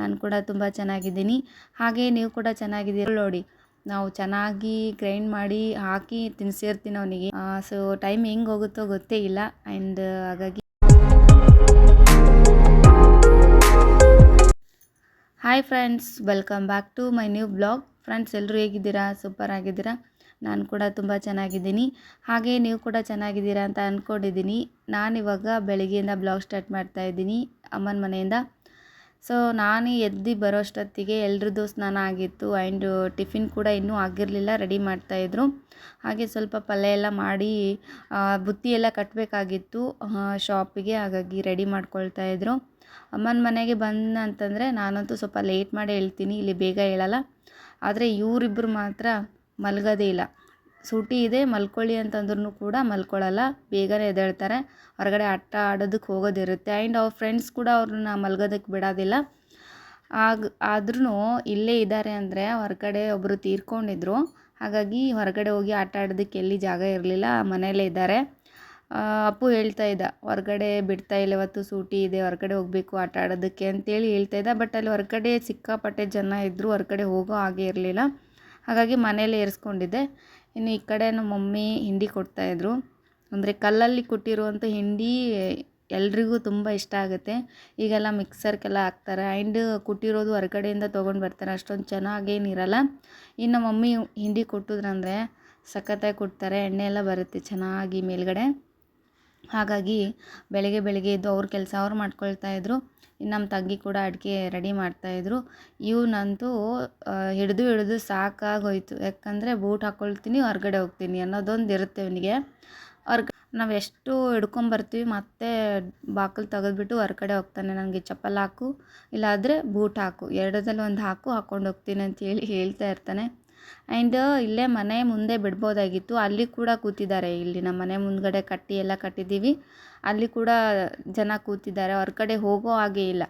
ನಾನು ಕೂಡ ತುಂಬ ಚೆನ್ನಾಗಿದ್ದೀನಿ. ಹಾಗೆ ನೀವು ಕೂಡ ಚೆನ್ನಾಗಿದ್ದೀರಿ ನೋಡಿ. ನಾವು ಚೆನ್ನಾಗಿ ಗ್ರೈಂಡ್ ಮಾಡಿ ಹಾಕಿ ತಿನ್ಸಿರ್ತೀನಿ ಅವನಿಗೆ. ಸೊ ಟೈಮ್ ಹೆಂಗೆ ಹೋಗುತ್ತೋ ಗೊತ್ತೇ ಇಲ್ಲ. ಆ್ಯಂಡ್ ಹಾಗಾಗಿ hi friends, welcome back to my new blog. Friends, ಎಲ್ಲರೂ ಹೇಗಿದ್ದೀರಾ? ಸೂಪರ್ ಆಗಿದ್ದೀರಾ? ನಾನು ಕೂಡ ತುಂಬ ಚೆನ್ನಾಗಿದ್ದೀನಿ. ಹಾಗೆ ನೀವು ಕೂಡ ಚೆನ್ನಾಗಿದ್ದೀರಾ ಅಂತ ಅಂದ್ಕೊಂಡಿದ್ದೀನಿ. ನಾನಿವಾಗ ಬೆಳಗ್ಗೆಯಿಂದ ಬ್ಲಾಗ್ ಸ್ಟಾರ್ಟ್ ಮಾಡ್ತಾ ಇದ್ದೀನಿ ಅಮ್ಮನ ಮನೆಯಿಂದ. ಸೊ ನಾನು ಎದ್ದು ಬರೋಷ್ಟೊತ್ತಿಗೆ ಎಲ್ರದ್ದು ಸ್ನಾನ ಆಗಿತ್ತು. ಆ್ಯಂಡ್ ಟಿಫಿನ್ ಕೂಡ ಇನ್ನೂ ಆಗಿರಲಿಲ್ಲ, ರೆಡಿ ಮಾಡ್ತಾಯಿದ್ರು. ಹಾಗೆ ಸ್ವಲ್ಪ ಪಲ್ಯ ಎಲ್ಲ ಮಾಡಿ ಬುತ್ತಿ ಎಲ್ಲ ಕಟ್ಟಬೇಕಾಗಿತ್ತು ಶಾಪಿಗೆ. ಹಾಗಾಗಿ ರೆಡಿ ಮಾಡ್ಕೊಳ್ತಾಯಿದ್ರು. ಅಮ್ಮನ ಮನೆಗೆ ಅಂತಂದರೆ ನಾನಂತೂ ಸ್ವಲ್ಪ ಲೇಟ್ ಮಾಡಿ ಹೇಳ್ತೀನಿ, ಇಲ್ಲಿ ಬೇಗ ಹೇಳಲ್ಲ. ಆದರೆ ಇವರಿಬ್ಬರು ಮಾತ್ರ ಮಲಗೋದೇ ಇಲ್ಲ. ಸೂಟಿ ಇದೆ ಮಲ್ಕೊಳ್ಳಿ ಅಂತಂದ್ರೂ ಕೂಡ ಮಲ್ಕೊಳ್ಳಲ್ಲ, ಬೇಗನೆ ಎದ್ದೇಳ್ತಾರೆ. ಹೊರಗಡೆ ಆಟ ಆಡೋದಕ್ಕೆ ಹೋಗೋದಿರುತ್ತೆ. ಆ್ಯಂಡ್ ಅವ್ರ ಫ್ರೆಂಡ್ಸ್ ಕೂಡ ಅವ್ರನ್ನ ಮಲ್ಗೋದಕ್ಕೆ ಬಿಡೋದಿಲ್ಲ. ಆದ್ರೂ ಇಲ್ಲೇ ಇದ್ದಾರೆ ಅಂದರೆ ಹೊರಗಡೆ ಒಬ್ಬರು ತೀರ್ಕೊಂಡಿದ್ರು. ಹಾಗಾಗಿ ಹೊರಗಡೆ ಹೋಗಿ ಆಟ ಆಡೋದಕ್ಕೆ ಎಲ್ಲಿ ಜಾಗ ಇರಲಿಲ್ಲ, ಮನೆಯಲ್ಲೇ ಇದ್ದಾರೆ. ಅಪ್ಪು ಹೇಳ್ತಾ ಇದ್ದ, ಹೊರಗಡೆ ಬಿಡ್ತಾ ಇಲ್ಲ, ಇವತ್ತು ಸೂಟಿ ಇದೆ, ಹೊರಗಡೆ ಹೋಗಬೇಕು ಆಟ ಆಡೋದಕ್ಕೆ ಅಂತೇಳಿ ಹೇಳ್ತಾ ಇದ್ದ. ಬಟ್ ಅಲ್ಲಿ ಹೊರಗಡೆ ಸಿಕ್ಕಾಪಟ್ಟೆ ಜನ ಇದ್ದರು, ಹೊರಗಡೆ ಹೋಗೋ ಹಾಗೆ ಇರಲಿಲ್ಲ. ಹಾಗಾಗಿ ಮನೇಲೇ ಏರಿಸ್ಕೊಂಡಿದ್ದೆ. ಇನ್ನು ಈ ಕಡೆ ನಮ್ಮ ಮಮ್ಮಿ ಹಿಂಡಿ ಕೊಡ್ತಾಯಿದ್ರು. ಅಂದರೆ ಕಲ್ಲಲ್ಲಿ ಕೊಟ್ಟಿರುವಂಥ ಹಿಂಡಿ ಎಲ್ರಿಗೂ ತುಂಬ ಇಷ್ಟ ಆಗುತ್ತೆ. ಈಗೆಲ್ಲ ಮಿಕ್ಸರ್ಗೆಲ್ಲ ಹಾಕ್ತಾರೆ. ಆ್ಯಂಡ್ ಕೊಟ್ಟಿರೋದು ಹೊರಗಡೆಯಿಂದ ತೊಗೊಂಡು ಬರ್ತಾರೆ, ಅಷ್ಟೊಂದು ಚೆನ್ನಾಗೇನಿರಲ್ಲ. ಇನ್ನು ಮಮ್ಮಿ ಹಿಂಡಿ ಕೊಟ್ಟಿದ್ರಂದರೆ ಸಖತ್ತಾಗಿ ಕೊಡ್ತಾರೆ. ಎಣ್ಣೆ ಎಲ್ಲ ಬರುತ್ತೆ ಚೆನ್ನಾಗಿ ಮೇಲ್ಗಡೆ. ಹಾಗಾಗಿ ಬೆಳಗ್ಗೆ ಎದ್ದು ಅವ್ರ ಕೆಲಸ ಅವ್ರು ಮಾಡ್ಕೊಳ್ತಾಯಿದ್ರು. ಇನ್ನು ನಮ್ಮ ತಂಗಿ ಕೂಡ ಅಡುಗೆ ರೆಡಿ ಮಾಡ್ತಾಯಿದ್ರು. ಇವನಂತೂ ಹಿಡಿದು ಸಾಕಾಗೋಯ್ತು. ಯಾಕಂದರೆ ಬೂಟ್ ಹಾಕ್ಕೊಳ್ತೀನಿ, ಹೊರಗಡೆ ಹೋಗ್ತೀನಿ ಅನ್ನೋದೊಂದು ಇರುತ್ತೆ ಇವನಿಗೆ. ನಾವು ಎಷ್ಟು ಹಿಡ್ಕೊಂಬರ್ತೀವಿ ಮತ್ತೆ ಬಾಗಿಲು ತೆಗೆದ್ಬಿಟ್ಟು ಹೊರಗಡೆ ಹೋಗ್ತಾನೆ. ನನಗೆ ಚಪ್ಪಲ್ ಹಾಕು, ಇಲ್ಲಾದರೆ ಬೂಟ್ ಹಾಕು, ಎರಡರಲ್ಲಿ ಒಂದು ಹಾಕ್ಕೊಂಡು ಹೋಗ್ತೀನಿ ಅಂತೇಳಿ ಹೇಳ್ತಾ ಇರ್ತಾನೆ. ಆ್ಯಂಡ್ ಇಲ್ಲೇ ಮನೆ ಮುಂದೆ ಬಿಡ್ಬೋದಾಗಿತ್ತು, ಅಲ್ಲಿ ಕೂಡ ಕೂತಿದ್ದಾರೆ. ಇಲ್ಲಿ ನಮ್ಮ ಮನೆ ಮುಂದ್ಗಡೆ ಎಲ್ಲ ಕಟ್ಟಿದ್ದೀವಿ, ಅಲ್ಲಿ ಕೂಡ ಜನ ಕೂತಿದ್ದಾರೆ. ಹೊರಗಡೆ ಹೋಗೋ ಹಾಗೆ ಇಲ್ಲ.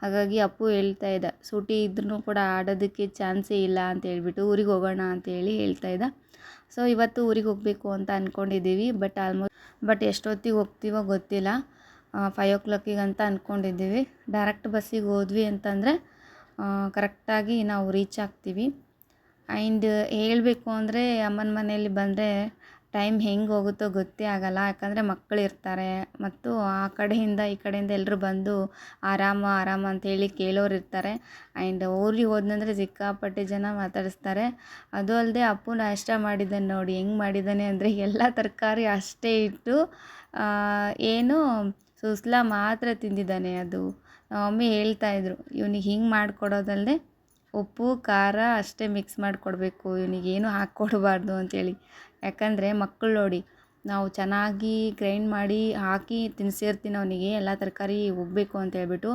ಹಾಗಾಗಿ ಅಪ್ಪು ಹೇಳ್ತಾ ಇದ್ದ, ಸೂಟಿ ಇದ್ರೂ ಕೂಡ ಆಡೋದಕ್ಕೆ ಚಾನ್ಸೇ ಇಲ್ಲ ಅಂತ ಹೇಳ್ಬಿಟ್ಟು ಊರಿಗೆ ಹೋಗೋಣ ಅಂತೇಳಿ ಹೇಳ್ತಾ ಇದ್ದ. ಸೊ ಇವತ್ತು ಊರಿಗೆ ಹೋಗಬೇಕು ಅಂತ ಅಂದ್ಕೊಂಡಿದ್ದೀವಿ. ಬಟ್ ಎಷ್ಟೊತ್ತಿಗೆ ಹೋಗ್ತೀವೋ ಗೊತ್ತಿಲ್ಲ. 5 o'clock ಅಂತ ಅಂದ್ಕೊಂಡಿದ್ದೀವಿ. ಡೈರೆಕ್ಟ್ ಬಸ್ಸಿಗೆ ಹೋದ್ವಿ ಅಂತಂದರೆ ಕರೆಕ್ಟಾಗಿ ನಾವು ರೀಚ್ ಆಗ್ತೀವಿ. ಆ್ಯಂಡ್ ಹೇಳಬೇಕು ಅಂದರೆ ಅಮ್ಮನ ಮನೆಯಲ್ಲಿ ಬಂದರೆ ಟೈಮ್ ಹೆಂಗೆ ಹೋಗುತ್ತೋ ಗೊತ್ತೇ ಆಗೋಲ್ಲ. ಯಾಕಂದರೆ ಮಕ್ಕಳು ಇರ್ತಾರೆ, ಮತ್ತು ಆ ಕಡೆಯಿಂದ ಈ ಕಡೆಯಿಂದ ಎಲ್ಲರೂ ಬಂದು ಆರಾಮ ಅಂತೇಳಿ ಕೇಳೋರು ಇರ್ತಾರೆ. ಆ್ಯಂಡ್ ಊರಿಗೆ ಹೋದ್ನಂದರೆ ಸಿಕ್ಕಾಪಟ್ಟೆ ಜನ ಮಾತಾಡಿಸ್ತಾರೆ. ಅದು ಅಲ್ಲದೆ ಅಪ್ಪು ನಾಷ್ಟ ಮಾಡಿದ್ದಾನೆ ನೋಡಿ, ಹೆಂಗೆ ಮಾಡಿದ್ದಾನೆ ಅಂದರೆ ಎಲ್ಲ ತರಕಾರಿ ಅಷ್ಟೇ ಇಟ್ಟು ಏನು ಸುಸ್ಲ ಮಾತ್ರ ತಿಂದಿದ್ದಾನೆ. ಅದು ನಮ್ಮ ಮಮ್ಮಿ ಹೇಳ್ತಾಯಿದ್ರು, ಇವ್ನಿಗೆ ಹಿಂಗೆ ಮಾಡಿಕೊಡೋದಲ್ಲದೆ ಉಪ್ಪು ಖಾರ ಅಷ್ಟೇ ಮಿಕ್ಸ್ ಮಾಡಿಕೊಡ್ಬೇಕು, ಇವನಿಗೇನು ಹಾಕ್ಕೊಡ್ಬಾರ್ದು ಅಂತೇಳಿ. ಯಾಕಂದರೆ ಮಕ್ಕಳು ನೋಡಿ, ನಾವು ಚೆನ್ನಾಗಿ ಗ್ರೈಂಡ್ ಮಾಡಿ ಹಾಕಿ ತಿನ್ಸಿರ್ತೀನಿ ಅವನಿಗೆ, ಎಲ್ಲ ತರಕಾರಿ ಹೋಗಬೇಕು ಅಂತ ಹೇಳ್ಬಿಟ್ಟು.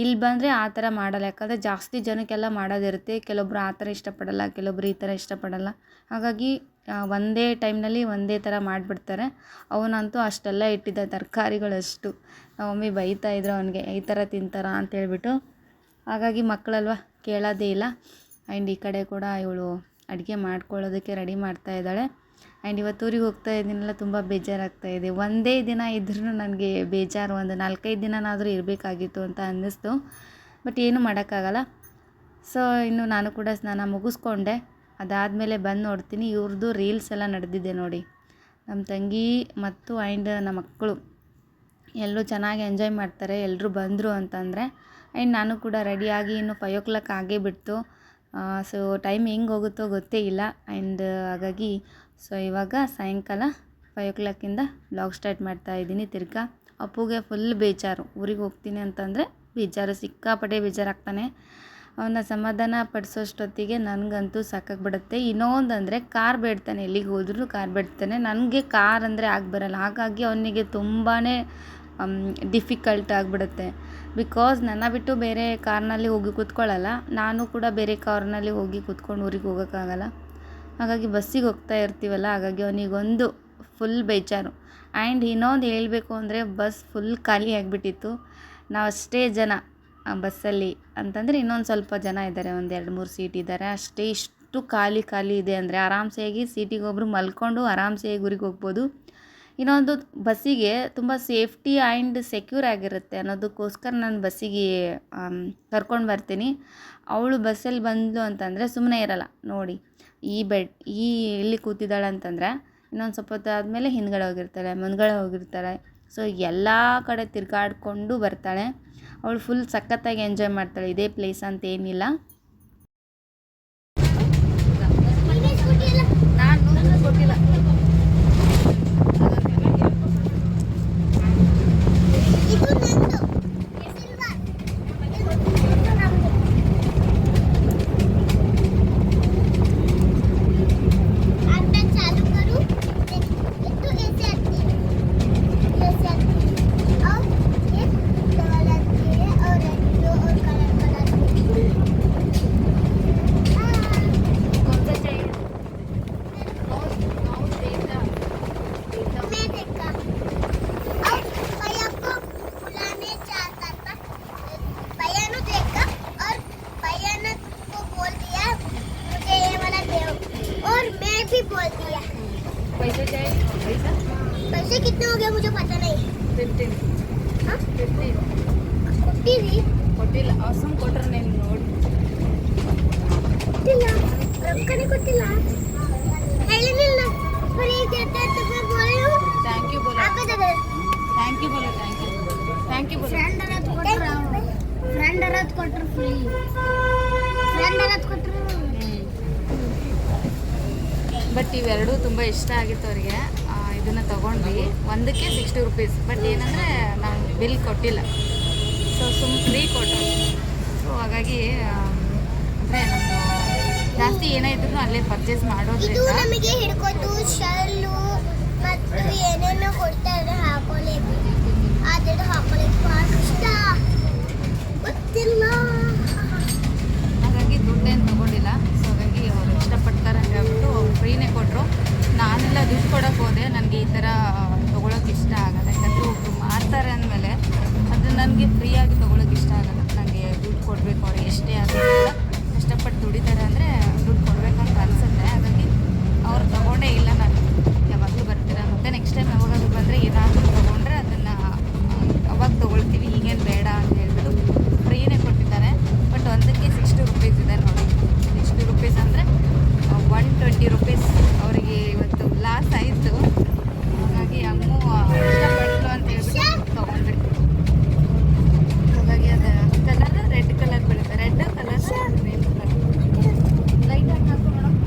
ಇಲ್ಲಿ ಬಂದರೆ ಆ ಥರ ಮಾಡಲ್ಲ. ಯಾಕಂದರೆ ಜಾಸ್ತಿ ಜನಕ್ಕೆಲ್ಲ ಮಾಡೋದಿರುತ್ತೆ. ಕೆಲವೊಬ್ರು ಆ ಥರ ಇಷ್ಟಪಡಲ್ಲ, ಕೆಲವೊಬ್ರು ಈ ಥರ ಇಷ್ಟಪಡಲ್ಲ. ಹಾಗಾಗಿ ಒಂದೇ ಟೈಮ್ನಲ್ಲಿ ಒಂದೇ ಥರ ಮಾಡಿಬಿಡ್ತಾರೆ. ಅವನಂತೂ ಅಷ್ಟೆಲ್ಲ ಇಟ್ಟಿದ್ದ ತರಕಾರಿಗಳಷ್ಟು. ನಮ್ಮ ಮಮ್ಮಿ ಬೈತಾಯಿದ್ರು ಅವನಿಗೆ, ಈ ಥರ ತಿಂತಾರ ಅಂತೇಳ್ಬಿಟ್ಟು. ಹಾಗಾಗಿ ಮಕ್ಕಳಲ್ವ, ಕೇಳೋದೇ ಇಲ್ಲ. ಆ್ಯಂಡ್ ಈ ಕಡೆ ಕೂಡ ಇವಳು ಅಡುಗೆ ಮಾಡ್ಕೊಳ್ಳೋದಕ್ಕೆ ರೆಡಿ ಮಾಡ್ತಾ ಇದ್ದಾಳೆ. ಆ್ಯಂಡ್ ಇವತ್ತು ಊರಿಗೆ ಹೋಗ್ತಾ ಇದ್ದೀನಲ್ಲ, ತುಂಬ ಬೇಜಾರಾಗ್ತಾಯಿದೆ. ಒಂದೇ ದಿನ ಇದ್ರೂ ನನಗೆ ಬೇಜಾರು. ಒಂದು 4-5 ದಿನನಾದರೂ ಇರಬೇಕಾಗಿತ್ತು ಅಂತ ಅನ್ನಿಸ್ತು. ಬಟ್ ಏನೂ ಮಾಡೋಕ್ಕಾಗಲ್ಲ. ಸೊ ಇನ್ನು ನಾನು ಕೂಡ ಸ್ನಾನ ಮುಗಿಸ್ಕೊಂಡೆ. ಅದಾದಮೇಲೆ ಬಂದು ನೋಡ್ತೀನಿ, ಇವ್ರದ್ದು ರೀಲ್ಸ್ ಎಲ್ಲ ನಡೆದಿದೆ ನೋಡಿ. ನಮ್ಮ ತಂಗಿ ಮತ್ತು ಆ್ಯಂಡ್ ನಮ್ಮ ಮಕ್ಕಳು ಎಲ್ಲರೂ ಚೆನ್ನಾಗಿ ಎಂಜಾಯ್ ಮಾಡ್ತಾರೆ, ಎಲ್ಲರೂ ಬಂದರು ಅಂತಂದರೆ. ಆ್ಯಂಡ್ ನಾನು ಕೂಡ ರೆಡಿಯಾಗಿ ಇನ್ನು 5 o'clock ಆಗೇ ಬಿಡ್ತು. ಸೊ ಟೈಮ್ ಹೆಂಗೆ ಹೋಗುತ್ತೋ ಗೊತ್ತೇ ಇಲ್ಲ. ಆ್ಯಂಡ್ ಹಾಗಾಗಿ ಸೊ ಇವಾಗ ಸಾಯಂಕಾಲ 5 o'clock ಬ್ಲಾಗ್ ಸ್ಟಾರ್ಟ್ ಮಾಡ್ತಾಯಿದ್ದೀನಿ. ತಿರ್ಗಾ ಅಪ್ಪುಗೆ ಫುಲ್ ಬೇಜಾರು, ಊರಿಗೆ ಹೋಗ್ತೀನಿ ಅಂತಂದರೆ ಬೇಜಾರು, ಸಿಕ್ಕಾಪಟ್ಟೆ ಬೇಜಾರಾಗ್ತಾನೆ. ಅವನ್ನ ಸಮಾಧಾನ ಪಡಿಸೋಷ್ಟೊತ್ತಿಗೆ ನನಗಂತೂ ಸಾಕಾಗ್ಬಿಡುತ್ತೆ. ಇನ್ನೊಂದಂದರೆ ಕಾರ್ ಬೇಡ್ತಾನೆ, ಎಲ್ಲಿಗೆ ಹೋದ್ರೂ ಕಾರ್ ಬೇಡ್ತಾನೆ. ನನಗೆ ಕಾರ್ ಅಂದರೆ ಬರಲ್ಲ. ಹಾಗಾಗಿ ಅವನಿಗೆ ತುಂಬಾ ಡಿಫಿಕಲ್ಟ್ ಆಗಿಬಿಡುತ್ತೆ. ಬಿಕಾಸ್ ನನ್ನ ಬಿಟ್ಟು ಬೇರೆ ಕಾರ್ನಲ್ಲಿ ಹೋಗಿ ಕೂತ್ಕೊಳ್ಳಲ್ಲ, ನಾನು ಕೂಡ ಬೇರೆ ಕಾರ್ನಲ್ಲಿ ಹೋಗಿ ಕೂತ್ಕೊಂಡು ಊರಿಗೆ ಹೋಗೋಕ್ಕಾಗಲ್ಲ. ಹಾಗಾಗಿ ಬಸ್ಸಿಗೆ ಹೋಗ್ತಾ ಇರ್ತೀವಲ್ಲ, ಹಾಗಾಗಿ ಅವನಿಗೊಂದು ಫುಲ್ ಬೇಜಾರು. ಆ್ಯಂಡ್ ಇನ್ನೊಂದು ಹೇಳಬೇಕು ಅಂದರೆ ಬಸ್ ಫುಲ್ ಖಾಲಿ ಆಗಿಬಿಟ್ಟಿತ್ತು. ನಾವು ಅಷ್ಟೇ ಜನ ಬಸ್ಸಲ್ಲಿ ಅಂತಂದರೆ, ಇನ್ನೊಂದು ಸ್ವಲ್ಪ ಜನ ಇದ್ದಾರೆ, ಒಂದು 2-3 ಸೀಟ್ ಇದ್ದಾರೆ ಅಷ್ಟೇ. ಇಷ್ಟು ಖಾಲಿ ಇದೆ ಅಂದರೆ ಆರಾಮ್ಸೆಯಾಗಿ ಸೀಟಿಗೆ ಒಬ್ಬರು ಮಲ್ಕೊಂಡು ಆರಾಮ್ಸೆಯಾಗಿ ಊರಿಗೆ ಹೋಗ್ಬೋದು. ಇನ್ನೊಂದು ಬಸ್ಸಿಗೆ ತುಂಬ ಸೇಫ್ಟಿ ಆ್ಯಂಡ್ ಸೆಕ್ಯೂರ್ ಆಗಿರುತ್ತೆ ಅನ್ನೋದಕ್ಕೋಸ್ಕರ ನಾನು ಬಸ್ಸಿಗೆ ಕರ್ಕೊಂಡು ಬರ್ತೀನಿ. ಅವಳು ಬಸ್ಸಲ್ಲಿ ಬಂದಳು ಅಂತಂದರೆ ಸುಮ್ಮನೆ ಇರಲ್ಲ ನೋಡಿ. ಈ ಇಲ್ಲಿ ಕೂತಿದ್ದಾಳೆ ಅಂತಂದರೆ ಇನ್ನೊಂದು ಸ್ವಲ್ಪ ಹೊತ್ತು ಆದಮೇಲೆ ಹಿಂದ್ಗಡೆ ಹೋಗಿರ್ತಾಳೆ, ಮುಂದ್ಗಡೆ ಹೋಗಿರ್ತಾಳೆ. ಸೊ ಎಲ್ಲ ಕಡೆ ತಿರ್ಗಾಡಿಕೊಂಡು ಬರ್ತಾಳೆ. ಅವಳು ಫುಲ್ ಸಖತ್ತಾಗಿ ಎಂಜಾಯ್ ಮಾಡ್ತಾಳೆ. ಇದೇ ಪ್ಲೇಸ್ ಅಂತ ಏನಿಲ್ಲ. ನಾನು ಕೊಟ್ಟಿಲ್ಲ. पैसे चाहिए? पैसे कितने हो गए मुझे पता नहीं. 15. हाँ 15 ಕೊಟ್ಟಿಲ್ಲ. ಅವಸಮ್ ಕೊಟ್ರೆ ನೀನು ನೋಡಿ. ಕೊಟ್ಟಿಲ್ಲ, ರೊಕ್ಕನೇ ಕೊಟ್ಟಿಲ್ಲ. ಹೇಳಿಲ್ಲ ಬರೀ ದೇತೆ ಬೋಲೆ ಥ್ಯಾಂಕ್ ಯು ಬೋಲೋ. ಥ್ಯಾಂಕ್ ಯು ಬೋಲೋ. ಥ್ಯಾಂಕ್ ಯು ಬೋಲೋ. ಫ್ರೆಂಡ್ ಅರತ್ ಕೊಟ್ರು ಫ್ರೀ. ಫ್ರೆಂಡ್ ಅರತ್ ಕೊಟ್ರು. ಬಟ್ ಇವೆರಡೂ ತುಂಬ ಇಷ್ಟ ಆಗಿತ್ತು ಅವರಿಗೆ. ಇದನ್ನು ತೊಗೊಂಡ್ವಿ. ಒಂದಕ್ಕೆ 60 ರೂಪೀಸ್. ಬಟ್ ಏನಂದರೆ ನಾವು ಬಿಲ್ ಕೊಟ್ಟಿಲ್ಲ. ಸೊ ಫ್ರೀ ಕೊಟ್ಟರು. ಸೊ ಹಾಗಾಗಿ ಅಂದರೆ ನಮ್ಮದು ಜಾಸ್ತಿ ಏನಾಯಿದ್ರು ಅಲ್ಲೇ ಪರ್ಚೇಸ್ ಮಾಡೋದ್ರಿಂದ ನಮಗೆ ಹಿಡ್ಕೊಂಡು ಶಲ್ಲು ಮತ್ತು ಏನೇನೋ ಕೊಡ್ತಾರೆ ಹಾಕೊಳ್ಳಿ. ಆದರೆ ಹಾಕೊಳ್ಳಿಕ್ಕೆ ಭಾಳ ಇಷ್ಟ ಗೊತ್ತಿಲ್ಲ. ಹಾಗಾಗಿ ದುಡ್ಡೇನು ತೊಗೊಂಡಿಲ್ಲ. ಸೊ ಹಾಗಾಗಿ ಅವರು ಇಷ್ಟಪಡ್ತಾರೆ ಅಂತ ಹೇಳ್ಬಿಟ್ಟು ಫ್ರೀನೇ ಕೊಟ್ಟರು. ನಾನೆಲ್ಲ ದುಡ್ಡು ಕೊಡೋಕೆ ಹೋದೆ. ನನಗೆ ಈ ಥರ ತೊಗೊಳೋಕೆ ಇಷ್ಟ ಆಗಲ್ಲ. ಯಾಕಂದರೆ ಒಬ್ಬರು ಮಾಡ್ತಾರೆ ಅಂದಮೇಲೆ ಅದು ನನಗೆ ಫ್ರೀಯಾಗಿ ತೊಗೊಳೋಕೆ ಇಷ್ಟ ಆಗಲ್ಲ. ನನಗೆ ದುಡ್ಡು ಕೊಡಬೇಕು. ಅವ್ರಿಗೆ ಎಷ್ಟೇ ಆದರೂ ಕಷ್ಟಪಟ್ಟು ದುಡಿತಾರೆ ಅಂದರೆ ದುಡ್ಡು ಕೊಡಬೇಕಂತ ಅನಿಸುತ್ತೆ. ಹಾಗಾಗಿ ಅವ್ರು ತೊಗೊಂಡೇ ಇಲ್ಲ. ನಾನು ಯಾವಾಗಲೂ ಬರ್ತೀರಾ. ಮತ್ತು ನೆಕ್ಸ್ಟ್ ಟೈಮ್ ಯಾವಾಗಾದ್ರೂ ಬಂದರೆ ಏನಾದರೂ ತೊಗೊಂಡ್ರೆ ಅದನ್ನು ಅವಾಗ ತೊಗೊಳ್ತೀವಿ. ಈಗೇನು ಬೇಡ ಅಂತ ಹೇಳ್ಬಿಟ್ಟು ಫ್ರೀನೇ ಕೊಟ್ಟಿದ್ದಾರೆ. ಬಟ್ ಒಂದಕ್ಕೆ 60 ರೂಪೀಸ್ ಇದೆ ನೋಡಿ. 60 ರೂಪೀಸ್ ಅಂದರೆ 120 ರೂಪೀಸ್ ಅವರಿಗೆ ಇವತ್ತು ಲಾಸ್ ಆಯಿತು. ಹಾಗಾಗಿ ಅಮ್ಮು ಇಷ್ಟಪಟ್ಟರು ಅಂತ ಹೇಳ್ಬಿಟ್ಟು ತೊಗೊಂಡ್ರಿ. ಹಾಗಾಗಿ ಅದು ಕಲರ್ ರೆಡ್ ಕಲರ್ ಬರುತ್ತೆ. Red colour green colour light ಆಗಿ ಹಾಕು ಮೇಡಮ್.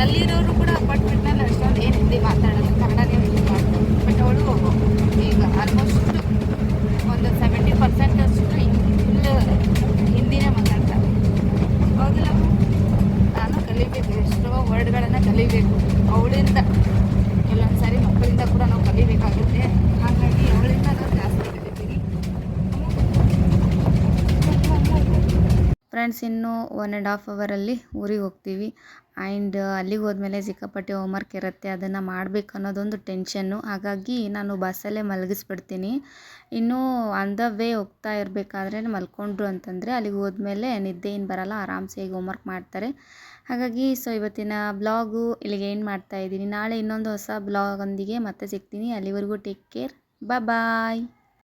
ಅಲ್ಲಿರೋರು ಕೂಡ ಅಪಾರ್ಟ್ಮೆಂಟ್ನಲ್ಲಿ ಅಷ್ಟೊಂದು ಏನು ಹಿಂದಿ ಮಾತಾಡೋದು, ಕನ್ನಡನೇ ಯೂಸ್ ಮಾಡ್ತಾರೆ. ಬಟ್ ಅವಳು ಈಗ ಆಲ್ಮೋಸ್ಟ್ ಒಂದು 70% ಅಷ್ಟು ಫುಲ್ ಹಿಂದಿನೇ ಮಾತಾಡ್ತಾರೆ. ಹೌದಿಲ್ಲ, ನಾನು ಕಲಿಬೇಕು, ಎಷ್ಟೋ ವರ್ಡ್ಗಳನ್ನು ಕಲಿಬೇಕು ಅವಳಿಂದ. ಕೆಲವೊಂದು ಸಾರಿ ಮಕ್ಕಳಿಂದ ಕೂಡ ನಾವು ಕಲಿಬೇಕಾಗುತ್ತೆ. ಹಾಗಾಗಿ ಅವಳಿಂದ ನಾವು ಜಾಸ್ತಿ ಕಲಿತೀವಿ. ಫ್ರೆಂಡ್ಸ್, ಇನ್ನೂ 1.5 ಅವರಲ್ಲಿ ಊರಿಗೆ ಹೋಗ್ತೀವಿ. ಆ್ಯಂಡ್ ಅಲ್ಲಿಗೆ ಹೋದ್ಮೇಲೆ ಸಿಕ್ಕಾಪಟ್ಟೆ ಹೋಮ್ವರ್ಕ್ ಇರುತ್ತೆ, ಅದನ್ನು ಮಾಡಬೇಕು ಅನ್ನೋದೊಂದು ಟೆನ್ಷನ್ನು. ಹಾಗಾಗಿ ನಾನು ಬಸ್ಸಲ್ಲೇ ಮಲಗಿಸ್ಬಿಡ್ತೀನಿ. ಇನ್ನೂ ಆನ್ ದ ವೇ ಹೋಗ್ತಾ ಇರಬೇಕಾದ್ರೆ ಮಲ್ಕೊಂಡ್ರು ಅಂತಂದರೆ ಅಲ್ಲಿಗೆ ಹೋದ್ಮೇಲೆ ನಿದ್ದೆ ಏನು ಬರಲ್ಲ, ಆರಾಮ್ಸೆ ಈಗ ಹೋಮ್ವರ್ಕ್ ಮಾಡ್ತಾರೆ. ಹಾಗಾಗಿ ಇವತ್ತಿನ ಬ್ಲಾಗು ಇಲ್ಲಿಗೆ ಏನು ಮಾಡ್ತಾ ಇದ್ದೀನಿ. ನಾಳೆ ಇನ್ನೊಂದು ಹೊಸ ಬ್ಲಾಗೊಂದಿಗೆ ಮತ್ತೆ ಸಿಗ್ತೀನಿ. ಅಲ್ಲಿವರೆಗೂ ಟೇಕ್ ಕೇರ್. ಬಾಯ್.